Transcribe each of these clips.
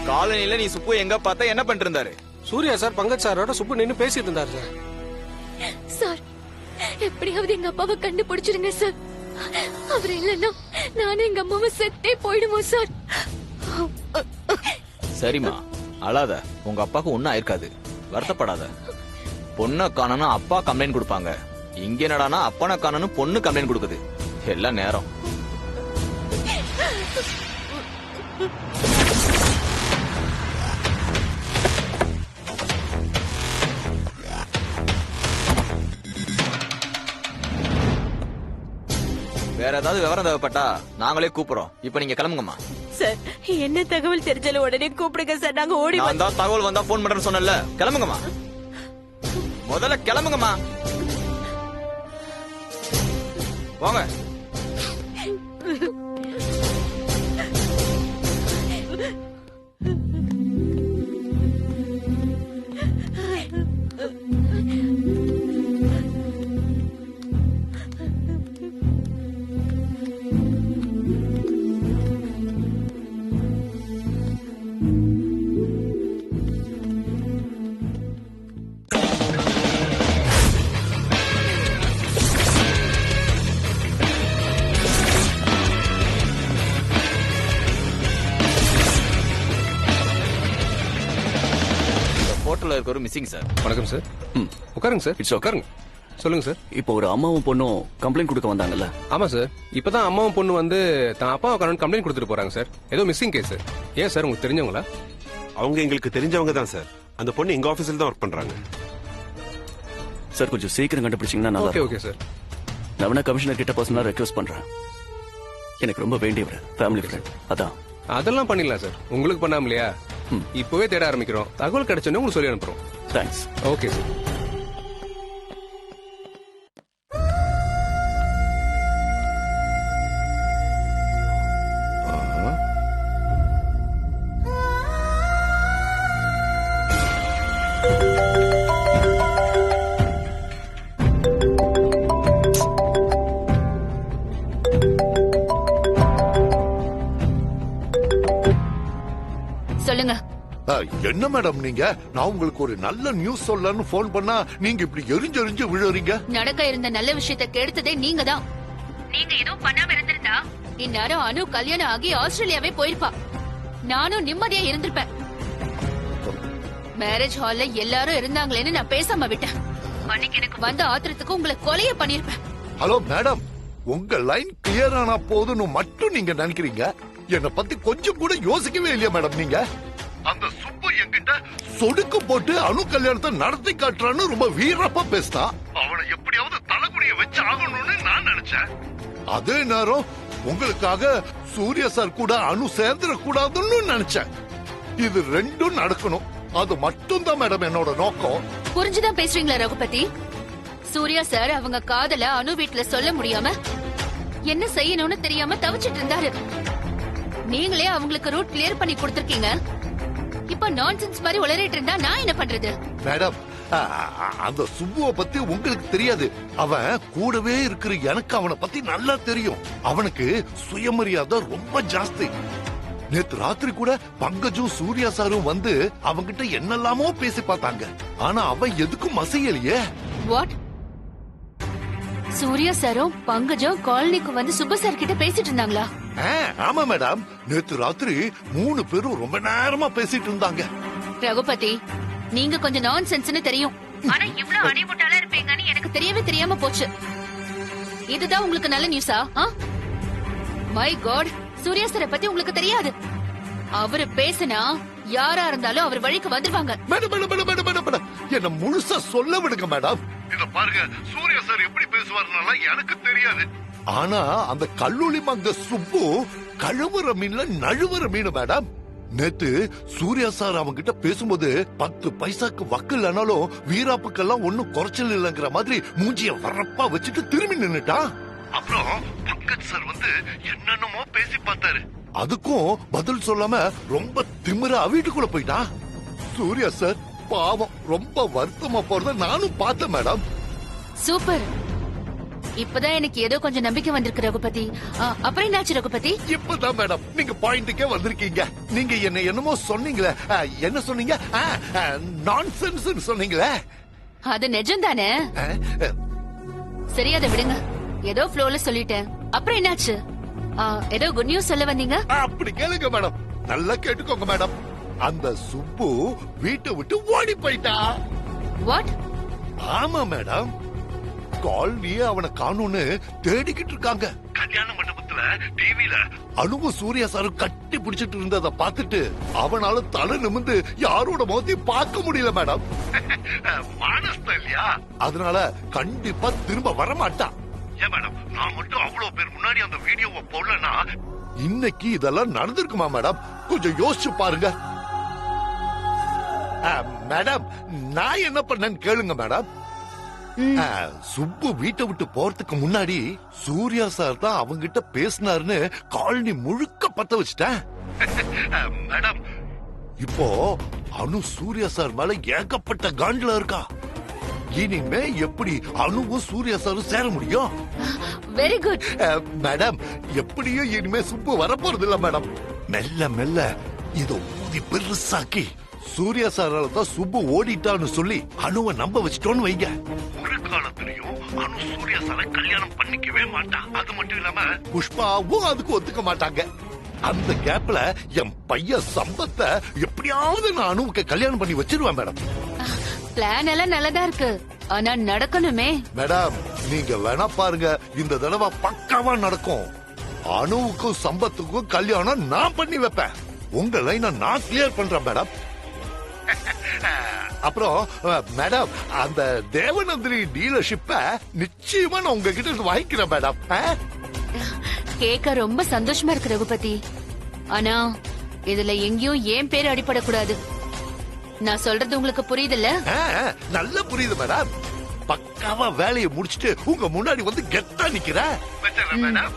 காலனில நீ சுப்பு எங்க பார்த்தா என்ன பண்ணிட்டு இருந்தாரு? சூர்யா சார் பங்கஜ் சாரோட சுப்பு நின்னு பேசிட்டு இருந்தாரு சார். சார் எப்படியாவது எங்க அப்பாவை கண்டுபிடிச்சிருங்க சார். அவர் இல்லைன்னா நானும் எங்க அம்மாவை செத்தே போயிடுவோம் சார். சரிம்மா, அழாத. உங்க அப்பாக்கு ஒண்ணும் ஆயிருக்காது, வருத்தப்படாத. பொண்ணை காணனா அப்பா கம்ப்ளைண்ட் கொடுப்பாங்க. இங்க என்னடானா அப்பனை காணனும் பொண்ணு கம்ப்ளைண்ட் கொடுக்குது. எல்லாம் நேரம். வேற ஏதாவது விவரம் தேவைப்பட்டா நாங்களே கூப்பிடுறோம். இப்ப நீங்க கிளம்புங்கம்மா. சார் என்ன தகவல் தெரிஞ்சாலும் உடனே கூப்பிடுங்க சார். நாங்க ஓடி நான் தான் தகவல் வந்தா போன் பண்றேன்னு சொன்னல. கிளம்புங்கம்மா, முதல்ல கிளம்புங்கம்மா. வாங்க. ஹோட்டல்ல இருக்க ஒரு மிஸ்ஸிங் சார். வணக்கம் சார். உட்காருங்க சார். இட்ஸ் உட்காருங்க. சொல்லுங்க சார். இப்போ ஒரு அம்மாவும் பொண்ணும் கம்ப்ளைண்ட் கொடுக்க வந்தாங்கல்ல? ஆமா சார். இப்பதான் அம்மாவும் பொண்ணு வந்து தான் அப்பாவை காணோம்னு கம்ப்ளைண்ட் கொடுத்துட்டு போறாங்க சார். ஏதோ மிஸ்ஸிங் கேஸ். ஏன் சார், உங்களுக்கு தெரிஞ்சவங்களா? அவங்க எங்களுக்கு தெரிஞ்சவங்க தான் சார். அந்த பொண்ணு எங்க ஆபீஸ்ல தான் ஒர்க் பண்றாங்க. சார் கொஞ்சம் சீக்கிரம் கண்டுபிடிச்சீங்கன்னா நல்லா ஓகே இருக்கும். Okay sir. நான் வேணா கமிஷனர் கிட்ட பர்சனலா ரெக்வெஸ்ட் பண்றேன். எனக்கு ரொம்ப வேண்டியவர், ஃபேமிலி ஃப்ரெண்ட். அதான் அதெல்லாம் பண்ணிடலாம் சார். உங்களுக்கு பண்ணாமலையா? இப்பவே தேட ஆரம்பிக்கிறோம். தகவல் கிடைச்சோன்னே உங்களுக்கு சொல்லி அனுப்புறோம். தேங்க்ஸ். Okay sir. சொல்லுங்க. என்ன மேடம் நீங்க? நான் உங்களுக்கு ஒரு நல்ல நியூஸ் சொல்லலாம்னு போன் பண்ணா நீங்க இப்படி எரிஞ்சு விழுறீங்க. நடக்க இருந்த நல்ல விஷயத்தை கெடுத்ததே நீங்க தான். நீங்க எதுவும் பண்ணாம இருந்திருந்தா இந்நேரம் அனு கல்யாணம் ஆகி ஆஸ்திரேலியாவே போயிருப்பா. நானும் நிம்மதியா இருந்திருப்பேன். மேரேஜ் ஹால்ல எல்லாரும் இருந்தாங்களேன்னு நான் பேசாம விட்டேன். அன்னைக்கு எனக்கு வந்த ஆத்திரத்துக்கு உங்களை கொலைய பண்ணிருப்பேன். ஹலோ மேடம், உங்க லைன் கிளியர் ஆனா போதுன்னு மட்டும் நீங்க நினைக்கிறீங்க. என்ன பத்தி கொஞ்சம் கூட யோசிக்கவே இல்லையா மேடம் நீங்க? அந்த சுப்பு என்கிட்ட சொடுக்கு போட்டு அணு கல்யாணத்தை நடத்தி காட்டுறான்னு ரொம்ப வீரப்பா பேசினா அவனை எப்படியாவது தலைகுனிய வச்சு ஆகணும்னு நான் நினைச்சேன். அதே நேரம் உங்களுக்காக சூர்யா சார் கூட அணு சேர்ந்துட கூடாதுன்னு நினைச்சேன். இது ரெண்டும் நடக்கணும். அது மட்டும் தான் மேடம் என்னோட நோக்கம். புரிஞ்சுதான் பேசுறீங்களா ரகுபதி? சூர்யா சார் அவங்க காதல அனு வீட்டுல சொல்ல முடியாம என்ன செய்யணும்னு தெரியாம தவிச்சிட்டு இருந்தாரு. நீங்களே அவங்களுக்கு ரூட் கிளியர் பண்ணி கொடுத்திருக்கீங்க. இப்ப நான்சென்ஸ் மாதிரி உளறிட்டு இருந்தா நான் என்ன பண்றது? மேடம், அந்த சுப்புவை பத்தி உங்களுக்கு தெரியாது. அவன் கூடவே இருக்கிற எனக்கு அவனை பத்தி நல்லா தெரியும். அவனுக்கு சுயமரியாதை ரொம்ப ஜாஸ்தி. நேத்து ராத்திரி கூட பங்கஜும் சூர்யா சாரும் வந்து அவங்கிட்ட என்னெல்லாமோ பேசி பார்த்தாங்க. ஆனா அவன் எதுக்கும் மசையலையே. வாட்? சூர்யா சாரும் பங்கஜம் காலனிக்கு வந்து சுப்பு சார் கிட்ட பேசிட்டு இருந்தாங்களா? ஆமா மேடம், நேத்து ராத்திரி 3 பேரும் ரொம்ப நேரமா பேசிட்டு இருந்தாங்க. ரகுபதி, நீங்க கொஞ்சம் நான்சென்ஸ்னு தெரியும். ஆனா இவ்ளோ அடிமுட்டாளா இருப்பீங்கன்னு எனக்கு தெரியவே தெரியாம போச்சு. இதுதான் உங்களுக்கு நல்ல நியூஸா? மை காட், சூர்யா சாரை பத்தி உங்களுக்கு தெரியாது. அவரு பேசினா யாரா இருந்தாலும் அவர் வழிக்கு வந்துருவாங்க. Madam madam madam madam madam, என்ன முழுசா சொல்ல விடுங்க மேடம். இத பாருங்க, சூர்யா சார் எப்படி பேசுவாருனால எனக்கு தெரியாது. ஆனா அந்த கல்லூலி மங்க சுப்பு கழுவுற மீன்ல நழுவுற மீன் மேடம். நேத்து சூர்யா சார் அவங்க கிட்ட பேசும்போது 10 பைசாக்கு வக்கு இல்லனாலும் வீராப்புக்கெல்லாம் ஒண்ணும் குறைச்சல் இல்லங்கிற மாதிரி மூஞ்சிய வரப்பா வச்சுட்டு திரும்பி நின்னுட்டான். அப்புறம் பங்கஜ் சார் வந்து என்னென்னமோ பேசி பார்த்தாரு. அதுக்கும் பதில் சொல்லாம ரொம்ப திமிரா வீட்டுக்குள்ள போயிட்டான். சூர்யா சார் பாவம் ரொம்ப வருத்தமா போறத நானும் பார்த்தேன் மேடம். சூப்பர். இப்பதான் எனக்கு ஏதோ கொஞ்சம் நம்பிக்கை வந்திருக்கு ரகுபதி. அப்புறம் என்னாச்சு ரகுபதி? இப்பதான் மேடம் நீங்க பாயிண்ட்டுக்கே வந்திருக்கீங்க. நீங்க என்ன என்னமோ சொன்னீங்களே, என்ன சொன்னீங்க? நான்சென்ஸ் சொன்னீங்களே. அது நிஜம் தானே? சரி, அதை விடுங்க. ஏதோ ஃப்ளோல சொல்லிட்டேன். அப்புறம் என்னாச்சு? ஏதோ குட் நியூஸ் சொல்ல வந்தீங்க. அப்படி கேளுங்க மேடம், நல்லா கேட்டுக்கோங்க மேடம். அந்த சுப்பு வீட்டை விட்டு ஓடி போயிட்டா. வாட்? ஆமா மேடம், காலனியே அவனை காணும்னு தேடிக்கிட்டு இருக்காங்க. கல்யாண மண்டபத்துல டிவில அனுவும் சூர்யா சாரும் கட்டி பிடிச்சிட்டு இருந்ததை பார்த்துட்டு அவனால தலை நிமிந்து யாரோட முகத்தையும் பார்க்க முடியல மேடம். மானஸ்தா இல்லையா, அதனால கண்டிப்பா திரும்ப வர மாட்டான். ஏன் மேடம், நான் மட்டும் அவ்வளவு பேர் முன்னாடி அந்த வீடியோவை போடலன்னா இன்னைக்கு இதெல்லாம் நடந்திருக்குமா மேடம்? கொஞ்சம் யோசிச்சு பாருங்க. மேடம், நான் என்ன பண்ணேன்னு கேளுங்க மேடம். சுப்பு வீட்டை விட்டு போறதுக்கு முன்னாடி சூர்யா சார் தான் அவங்கிட்ட பேசினாருன்னு காலனி முழுக்க பத்த வச்சுட்டேன். மேடம், இப்போ அனு சூர்யா சார் மேல ஏகப்பட்ட காண்டில இருக்கா. இனிமே எப்படி அனுவும் சூர்யா சாரும் சேர முடியும்? Very good madam. எப்படியும் இனிமே சுப்பு வரப்போறது இல்ல மேடம். மெல்ல மெல்ல இத ஊதி பெருசாக்கி சூர்யா சாரால தான் சுப்பு ஓடிட்டான்னு சொல்லி அனுவை நம்ப வச்சிட்டோன்னு வைங்க. ஒரு காலத்திலையும் அனு சூர்யா சாரை கல்யாணம் பண்ணிக்கவே மாட்டான். அது மட்டும் இல்லாம புஷ்பாவும் அதுக்கு ஒத்துக்க மாட்டாங்க. அந்த கேப்ல என் பையன் சம்பத்தை எப்படியாவது நான் அனுவுக்கு கல்யாணம் பண்ணி வச்சிருவேன் மேடம். பிளான் எல்லாம் நல்லதா இருக்கு, ஆனா நடக்கணுமே. மேடம், நீங்க வேணா பாருங்க, இந்த தடவை பக்காவா நடக்கும். அனுவுக்கும் சம்பத்துக்கும் கல்யாணம் நான் பண்ணி வைப்பேன். உங்க லைனை நான் கிளியர் பண்றேன் மேடம். அப்புறம் மேடம், அந்த தேவநந்தினி டீலர்ஷிப்ப நிச்சயமா நான் உங்ககிட்ட இருந்து வாங்கிக்கிறேன் மேடம். கேக்க ரொம்ப சந்தோஷமா இருக்கு ரகுபதி. ஆனா இதுல எங்கேயும் ஏன் பேர் அடிபடக்கூடாது. நான் சொல்றது உங்களுக்கு புரியுதுல்ல? நல்லா புரியுது மேடம். பக்காவா வேலையை முடிச்சிட்டு உங்க முன்னாடி வந்து கெத்தா நிக்கிறேன் மேடம்.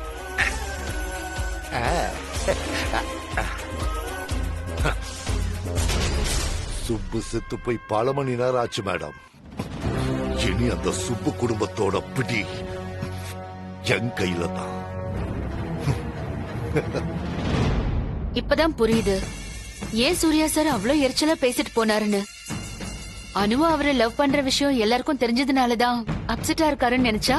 சுப்பு செத்து போய் பல மணி நேரம் ஆச்சு மேடம். இனி அந்த சுப்பு குடும்பத்தோட பிடி என் கையில தான். இப்பதான் புரியுது ஏன் சூர்யா சார் அவ்வளவு எரிச்சலா பேசிட்டு போனாருன்னு. அனுவா அவரை லவ் பண்ற விஷயம் எல்லாருக்கும் தெரிஞ்சதுனாலதான் அப்செட்டா இருக்காருன்னு நினைச்சா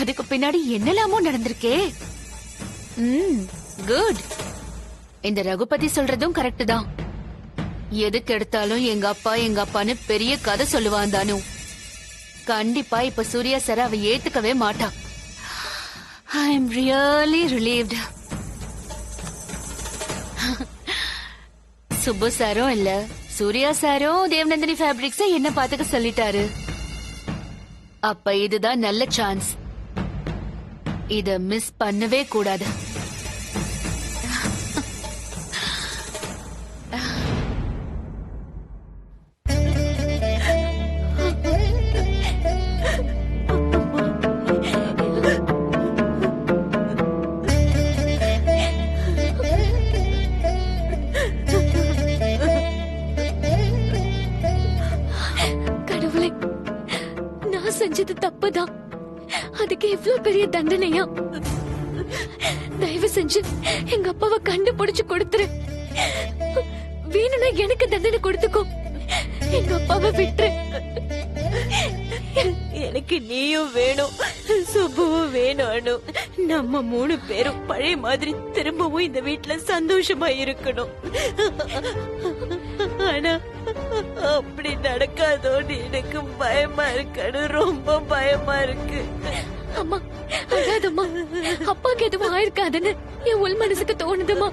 அதுக்கு பின்னாடி என்னெல்லாமோ நடந்திருக்கே. குட். இந்த ரகுபதி சொல்றதும் கரெக்ட் தான். எதுக்கு எடுத்தாலும் எங்க அப்பான்னு பெரிய கதை சொல்லுவான் தானு. கண்டிப்பா இப்ப சூர்யா சார் அவ ஏத்துக்கவே மாட்டா. I am really relieved. Subbu சாரும் இல்ல, சூர்யா சாரும் தேவநந்தினி ஃபேப்ரிக்ஸ் என்ன பாத்துக்க சொல்லிட்டாரு. அப்ப இதுதான் நல்ல சான்ஸ். இத மிஸ் பண்ணவே கூடாது. செஞ்சது தப்புதான், அதுக்கு இவ்வளவு பெரிய தண்டனையா? தயவு செஞ்சு எங்க அப்பாவை கண்டுபிடிச்சு கொடுத்துரு. வேணும்னா எனக்கு தண்டனை கொடுத்துக்கோ, எங்க அப்பாவை விட்டுரு. எனக்கு நீயும் வேணும், சுப்புவும் வேணும். அனு, நம்ம 3 பேரும் பழைய மாதிரி திரும்பவும் இந்த வீட்டுல சந்தோஷமா இருக்கணும். ஆனா அப்படி நடக்காதோன்னு எனக்கு பயமா இருக்கு. ரொம்ப பயமா இருக்கு. அம்மா அழாதம்மா, அப்பாக்கு எதுவும் ஆயிருக்காதுன்னு என் உள் மனசுக்கு தோணுதுமா.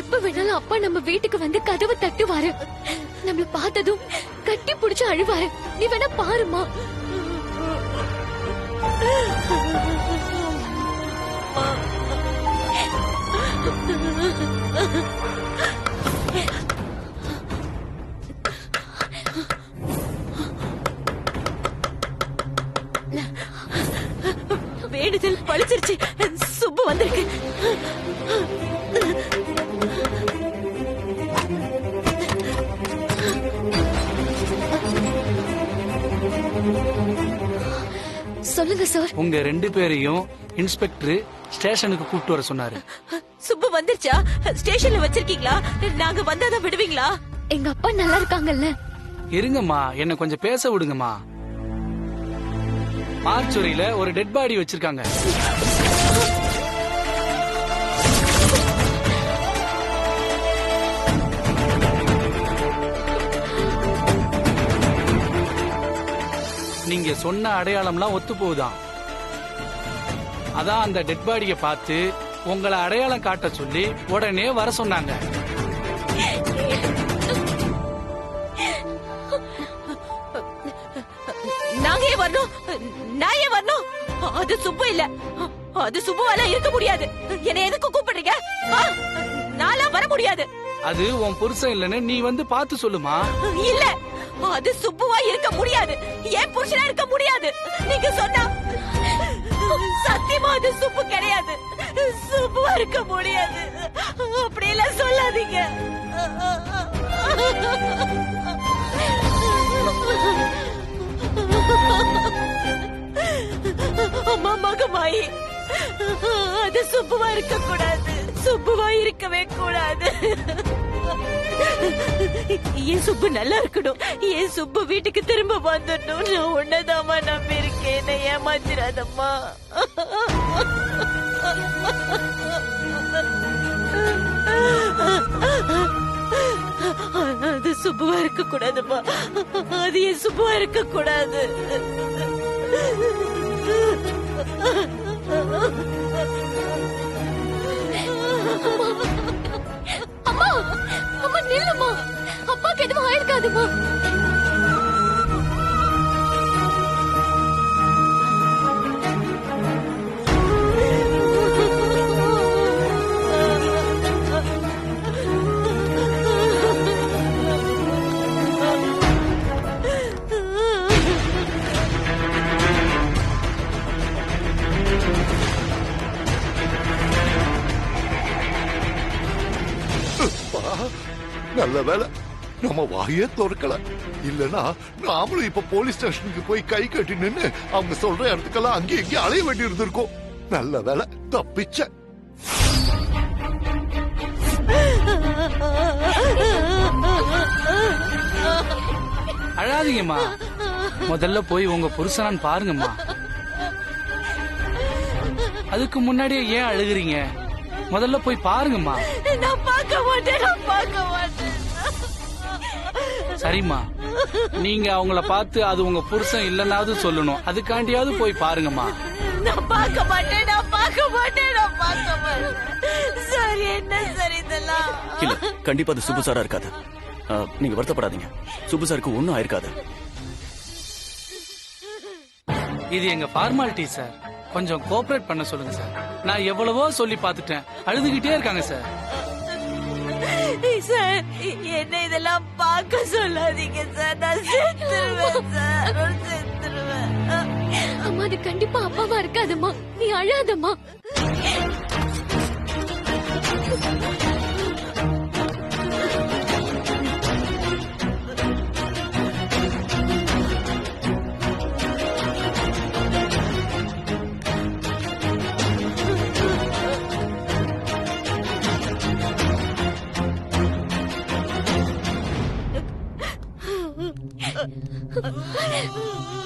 எப்ப வேணாலும் அப்பா நம்ம வீட்டுக்கு வந்து கதவை தட்டுவாரு. நம்மள பார்த்ததும் கட்டி புடிச்சு அழுவாரு. நீ வேணா பாருமா. வேண்டுதல் பழிச்சிருச்சு. சுப்பு வந்திருக்கு. சொல்லுங்க சார். உங்க 2 பேரையும் இன்ஸ்பெக்டர் ஸ்டேஷனுக்கு கூப்பிட்டு வர சொன்னாரு. சுப்பு வந்துருச்சா? ஸ்டேஷன்ல வச்சிருக்கீங்களா? நாங்க வந்தாதான் விடுவீங்களா? எங்க அப்பா நல்லா இருக்காங்கல்ல? இருங்கம்மா, என்ன கொஞ்சம் பேச விடுங்கம்மா. மார்ச்சுரியில ஒரு டெட் பாடி வச்சிருக்காங்க. நீங்க சொன்ன அடையாளம்லாம் ஒத்து போகுதான். அதான் அந்த டெட் பாடியை பார்த்து உங்களை அடையாளம் காட்ட சொல்லி உடனே வர சொன்னாங்க. நாங்க ஏன் வரணும்? நான் ஏன் வரணும்? அது சுப்பு இல்ல, அது சுப்புவால இருக்க முடியாது. என்ன எதுக்கு கூப்பிடுறீங்க? நான்லாம் வர முடியாது. அது உன் புருஷன் இல்லன்னு நீ வந்து பார்த்து சொல்லுமா. இல்ல, அது சுப்புவா இருக்க முடியாது. ஏன் புருஷனா இருக்க முடியாது. நீங்க சொன்னா சத்தியமா அது சுப்பு கிடையாது. சுப்புவா இருக்க முடியாது. அப்படியெல்லாம் சொல்லாதீங்க. அம்மா மகமாயி, அது சுப்புவா இருக்க கூடாது. சுப்புவா இருக்கவே கூடாது. என் சுப்பு நல்லா இருக்கணும். என் சுப்பு வீட்டுக்கு திரும்ப வந்துடணும். நான் உன்னதாமா நம்பி இருக்கேன். என்னை ஏமாத்திராதம்மா. அது சுப்புவா இருக்க கூடாதுமா. அது என் சுப்புவா இருக்க கூடாது. அம்மா, அம்மா நில்லுமா. அப்பாக்கு எதுவும் ஆயிருக்காதுமா. நல்ல வேலை நம்ம வாயே திறக்கல. இல்லனா நாமளும் இப்ப போலீஸ் ஸ்டேஷனுக்கு போய் கை கட்டி நின்னு அவங்க சொல்ற இடத்துக்கெல்லாம் அங்கே இங்கே அலைய வேண்டி இருந்திருக்கும். நல்ல வேலை தப்பிச்ச. அழாதீங்கம்மா, முதல்ல போய் உங்க புருஷனான்னு பாருங்கம்மா. அதுக்கு முன்னாடியே ஏன் அழுகுறீங்க? முதல்ல போய் பாருங்கம்மா. நான் பார்க்க மாட்டேன். நான் பார்க்க மாட்டேன். சரிம்மா, நீங்க அவங்கள பார்த்து அது உங்க புருஷன் இல்லனாவது சொல்லணும். அதுக்காண்டியாவது போய் பாருங்கம்மா. நான் பார்க்க மாட்டேன். நான் பார்க்க மாட்டேன். நான் பார்க்க மாட்டேன். சரி, என்ன சரி இதெல்லாம்? இல்ல, கண்டிப்பா அது சுப்பு சாரா இருக்காது. நீங்க வருத்தப்படாதீங்க. சுப்பு சாருக்கு ஒண்ணும் ஆயிருக்காது. இது எங்க ஃபார்மாலிட்டி சார். கொஞ்சம் கோஆபரேட் பண்ண சொல்லுங்க சார். நான் எவ்வளவோ சொல்லி பார்த்துட்டேன். அழுதுகிட்டே இருக்காங்க சார். சார், என்ன இதெல்லாம் பார்க்க சொல்லாதீங்க சார். நான் செத்துருவேன் சார். செத்துருவேன். அம்மா, அது கண்டிப்பா அப்பாவா இருக்காதுமா. நீ அழாதம்மா.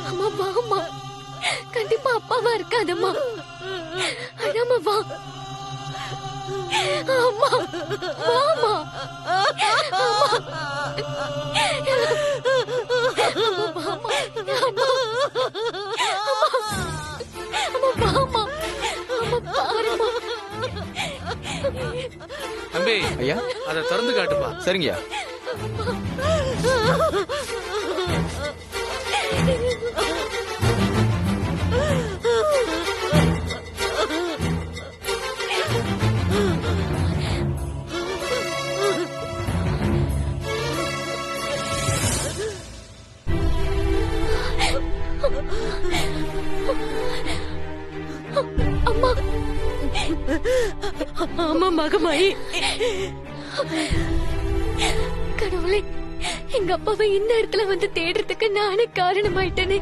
அம்மா வாம்மா, கண்டிப்பா அப்பாவா இருக்காதம்மா. அழாம வா. அம்மா வாம்மா. தம்பி, ஐயா, அதை திறந்து காட்டுப்பா. சரிங்கய்யா. அம்மா, அம்மா மகமாயி, கடவுளே, எங்க அப்பாவை இந்த இடத்துல வந்து தேடுறதுக்கு நானே காரணமாயிட்டேனே.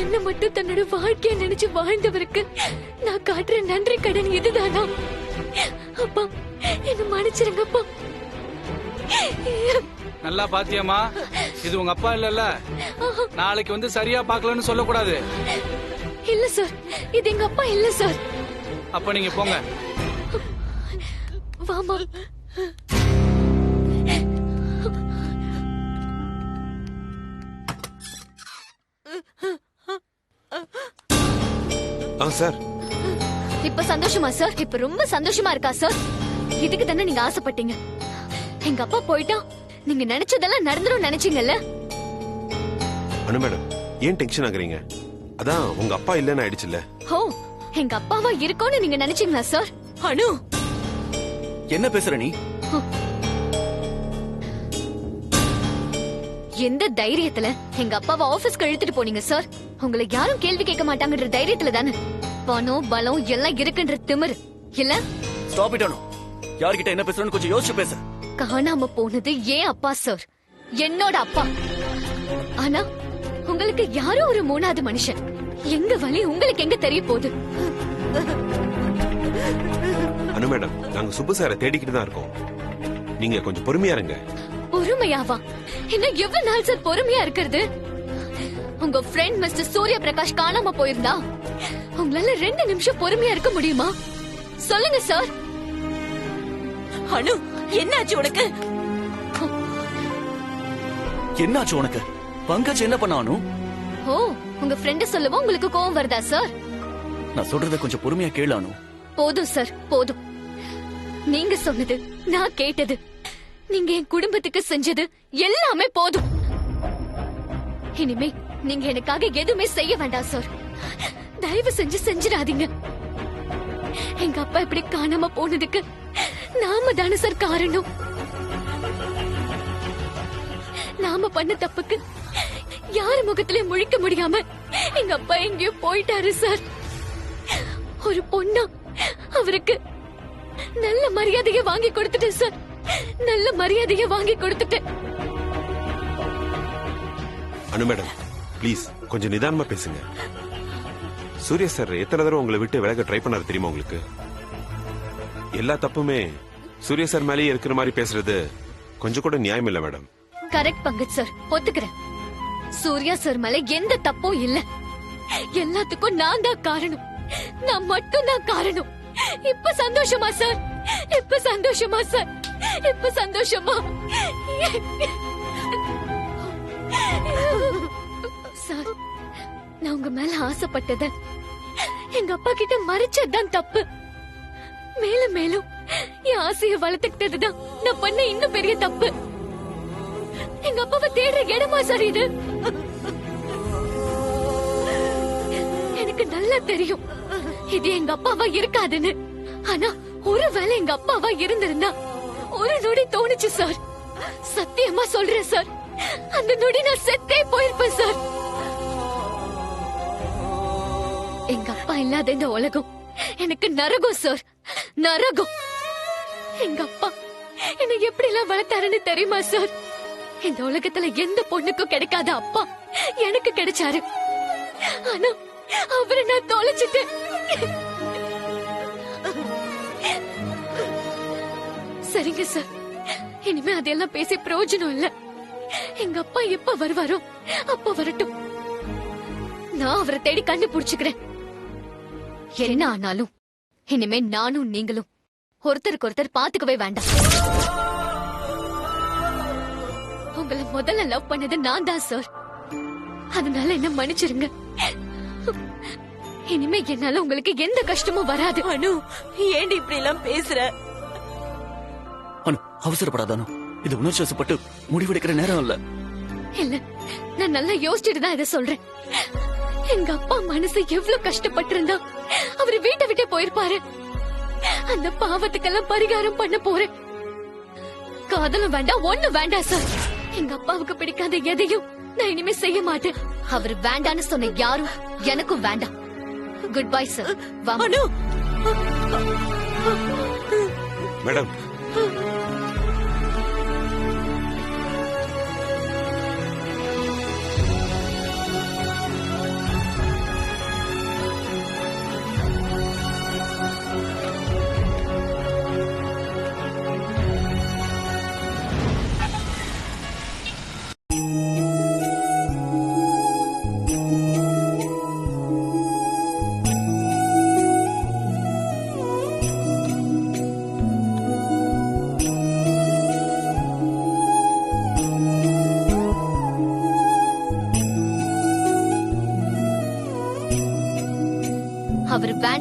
என்ன மட்டும் தன்னோட வாழ்க்கைய நினைச்சு வாழ்ந்தவருக்கு நான் காட்டுற நன்றி கடன் இதுதானா? அப்பா என்ன மன்னிச்சிருங்கப்பா. நல்லா பாத்தியம்மா, இது உங்க அப்பா இல்லல்ல, நாளைக்கு வந்து சரியா பாக்கலன்னு சொல்லக்கூடாது. இல்ல சார், இது எங்க அப்பா இல்ல சார். அப்ப நீங்க போங்க. வாமா. சார் இப்ப சந்தோஷமா சார்? இப்ப ரொம்ப சந்தோஷமா இருக்கா சார்? இதுக்கு தானே நீங்க ஆசைப்பட்டீங்க. எங்க அப்பா போயிட்டா நீங்க நினைச்சதெல்லாம் நடந்துரும் நினைச்சீங்கல்ல? அனு மேடம், ஏன் டென்ஷன் ஆகுறீங்க? அதான் உங்க அப்பா இல்லன்னு ஆயிடுச்சுல்ல. ஓ, எங்க அப்பாவா இருக்கோன்னு நீங்க நினைச்சீங்களா சார்? அனு, என்ன பேசுற நீ? எந்த தைரியத்துல எங்க அப்பாவை ஆபீஸ்க்கு இழுத்துட்டு போனீங்க சார்? உங்களை யாரும் கேள்வி கேட்க மாட்டாங்கன்ற தைரியத்துல தானே? பணம் பலம் எல்லாம் இருக்குன்ற திமிரு இல்ல? ஸ்டாப் இட் அனு. யார்கிட்ட என்ன பேசுறன்னு கொஞ்சம் யோசிச்சு பேசு. காணாம போனது ஏன் அப்பா சார், என்னோட அப்பா. ஆனா உங்களுக்கு யாரோ ஒரு மூணாவது மனுஷன். எங்க வலி உங்களுக்கு எங்க தெரிய போகுது? அனு மேடம், நாங்க சுப்பு சாரை தேடிக்கிட்டு தான் இருக்கோம். நீங்க கொஞ்சம் பொறுமையா இருங்க. பொறுமையாவா? இன்னும் எவ்வளவு நாள் சார் பொறுமையா இருக்கிறது? உங்க ஃப்ரெண்ட் மிஸ்டர் சூர்யா பிரகாஷ் காணாம போயிருந்தா உங்களால 2 நிமிஷம் பொறுமையா இருக்க முடியுமா? சொல்லுங்க சார். அனு, என்னாச்சு உனக்கு? என்னாச்சு உனக்கு? பங்கஜ் என்ன பண்ணா அனு? ஓ, உங்க ஃப்ரெண்ட் சொல்லவும் உங்களுக்கு கோவம் வருதா சார்? நான் சொல்றத கொஞ்சம் பொறுமையா கேளு அனு. போதும் சார், போதும். நீங்க சொன்னது, நான் கேட்டது, நீங்க என் குடும்பத்துக்கு செஞ்சது எல்லாமே போதும். இனிமே நீங்க எனக்காக எதுவுமே செய்ய வேண்டாம் சார். தயவு செஞ்சு செஞ்சிடாதீங்க. எங்க அப்பா இப்படி காணாம போனதுக்கு நாம தானே சார் காரணம். நாம பண்ண தப்புக்கு யாரு முகத்திலே முழிக்க முடியாம எங்க அப்பா எங்கேயோ போயிட்டாரு சார். ஒரு பொண்ணா அவருக்கு நல்ல மரியாதைய வாங்கி கொடுத்துட்டேன் சார். நல்ல மரியாதைய வாங்கி கொடுத்துட்டேன். அனு மேடம், ப்ளீஸ் கொஞ்சம் நிதானமா பேசுங்க. சூர்யா சார் எத்தனை தடவை உங்களை விட்டு விலக ட்ரை பண்ணாரு தெரியுமா உங்களுக்கு? எல்லா தப்புமே சூர்யா சார் மேலேயே இருக்கிற மாதிரி பேசுறது கொஞ்சம் கூட நியாயம் இல்ல மேடம். கரெக்ட் பங்கஜ் சார், ஒத்துக்கிறேன். சூர்யா சார் மேல எந்த தப்பும் இல்ல. எல்லாத்துக்கும் நான் தான் காரணம். நான் மட்டும் தான் காரணம். இப்ப சந்தோஷமா சார்? இப்ப சந்தோஷமா சார்? இப்ப சந்தோஷமா? சார், நான் உங்க மேல ஆசைப்பட்டத எங்க அப்பா கிட்ட மறைச்சதுதான் தப்பு. மேலும் மேலும் என் ஆசைய வளர்த்துக்கிட்டதுதான் நான் பண்ண இன்னும் பெரிய தப்பு. எங்க அப்பாவை தேடுற இடமா சார் இது? எனக்கு நல்லா தெரியும் இது எங்க அப்பாவா இருக்காதுன்னு. ஆனா ஒருவேளை எங்க அப்பாவா இருந்திருந்தா ஒரு நொடி தோணுச்சு சார். சத்தியமா சொல்றேன் சார், அந்த நொடி நான் செத்தே போயிருப்பேன் சார். எங்க அப்பா இல்லாத இந்த உலகம் எனக்கு நரகம் சார், நரகம். எங்க அப்பா என்ன எப்படி எல்லாம் வளர்த்தாருன்னு தெரியுமா சார்? இந்த உலகத்துல எந்த பொண்ணுக்கும் கிடைக்காத அப்பா எனக்கு கிடைச்சாரு. ஆனா அவரை நான் தொலைச்சிட்டேன். சரிங்க சார், இனிமே அதெல்லாம் பேசி பிரயோஜனம் இல்ல. எங்க அப்பா எப்ப வருவாரோ அப்ப வரட்டும். நான் அவரை தேடி கண்டுபிடிச்சுக்கிறேன். என்ன ஆனாலும் இனிமே நானும் நீங்களும் ஒருத்தருக்கு ஒருத்தர் பாத்துக்கவே வேண்டாம். உங்களை முதல்ல லவ் பண்ணது நான் தான் சார். அதனால என்ன மன்னிச்சிருங்க. இனிமே என்னால உங்களுக்கு எந்த கஷ்டமும் வராது. அனு, ஏண்டி இப்படி எல்லாம் பேசுற? அனு, அவசரப்படாத அனு. இது உணர்ச்சி வசப்பட்டு முடிவெடுக்கிற நேரம் இல்ல. இல்ல, நான் நல்லா யோசிச்சுட்டு தான் இதை சொல்றேன். எங்க அப்பா மனசு எவ்வளவு கஷ்டப்பட்டு இருந்தா அவரு வீட்டை விட்டே போயிருப்பாரு. அந்த பாவத்துக்கெல்லாம் பரிகாரம் பண்ண போறேன். காதலும் வேண்டாம், ஒண்ணு வேண்டாம் சார். எங்க அப்பாவுக்கு பிடிக்காத எதையும் நான் இனிமே செய்ய மாட்டேன். அவர் வேண்டான்னு சொன்ன யாரும் எனக்கும் வேண்டாம். Good bye sir. Anu, madam,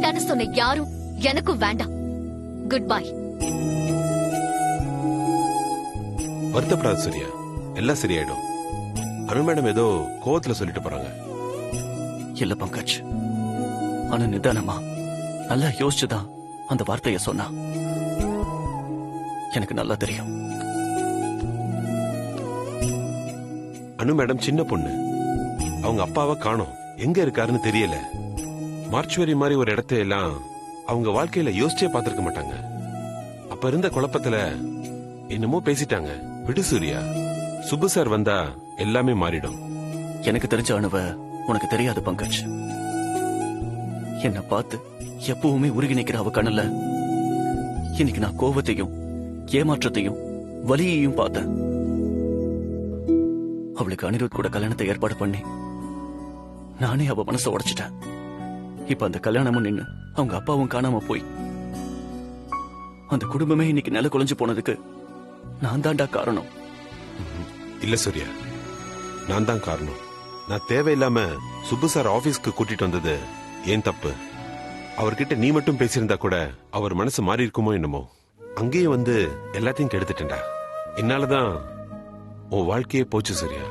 வேண்டான்னு சொன்ன யாரும் எனக்கும் வேண்டாம். Good bye. வருத்தப்படாத சூர்யா, எல்லாம் சரியாயிடும். அனு மேடம் ஏதோ கோவத்துல சொல்லிட்டு போறாங்க. இல்ல பங்கஜ், ஆனா நிதானமா நல்லா யோசிச்சுதான் அந்த வார்த்தைய சொன்னா. எனக்கு நல்லா தெரியும். அனு மேடம் சின்ன பொண்ணு, அவங்க அப்பாவை காணோம், எங்க இருக்காருன்னு தெரியல. மார்ச்சுவரி மாதிரி ஒரு இடத்த எல்லாம் அவங்க வாழ்க்கையில யோசிச்சே பார்த்திருக்க மாட்டாங்க. அப்ப இருந்த குழப்பத்துல என்னமோ பேசிட்டாங்க. விடு சூர்யா, சுப்பு சார் வந்தா எல்லாமே மாறிடும். எனக்கு தெரிஞ்ச அணுவ உனக்கு தெரியாது பங்கஜ். என்ன பார்த்து எப்பவுமே உருகி நிக்கிற அவ கண்ணுல இன்னைக்கு நான் கோவத்தையும் ஏமாற்றத்தையும் வலியையும் பார்த்தேன். அவளுக்கு அனிருத் கூட கல்யாணத்தை ஏற்பாடு பண்ணி நானே அவ மனசை உடைச்சிட்டேன். இப்ப அந்த கல்யாணமும் நின்னு அவங்க அப்பாவும் காணாம போய் அந்த குடும்பமே இன்னைக்கு நில குலைஞ்சு போனதுக்கு நான் தான்டா காரணம். இல்ல சூர்யா, நான் தான் காரணம். நான் தேவையில்லாம சுப்பு சார் ஆபீஸ்க்கு கூட்டிட்டு வந்தது ஏன் தப்பு. அவர்கிட்ட நீ மட்டும் பேசியிருந்தா கூட அவர் மனசு மாறி இருக்குமோ என்னமோ. அங்கேயே வந்து எல்லாத்தையும் கெடுத்துட்டேன்டா. என்னாலதான் உன் வாழ்க்கையே போச்சு சூர்யா.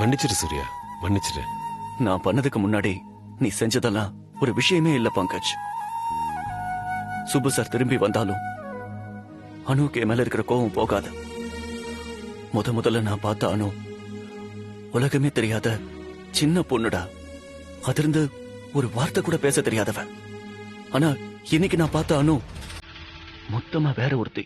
மன்னிச்சிரு சூர்யா, மன்னிச்சிரு. நான் பண்ணதுக்கு முன்னாடி நீ செஞ்சதெல்லாம் ஒரு விஷயமே இல்ல பங்கஜ். சுப்பு சார் திரும்பி வந்தாலும் அனுக்கு என் மேல இருக்கிற கோவம் போகாது. முதல்ல நான் பார்த்த அனு உலகமே தெரியாத சின்ன பொண்ணுடா. அதிலிருந்து ஒரு வார்த்தை கூட பேச தெரியாதவ. ஆனா இன்னைக்கு நான் பார்த்த அனு மொத்தமா வேற ஒருத்தி.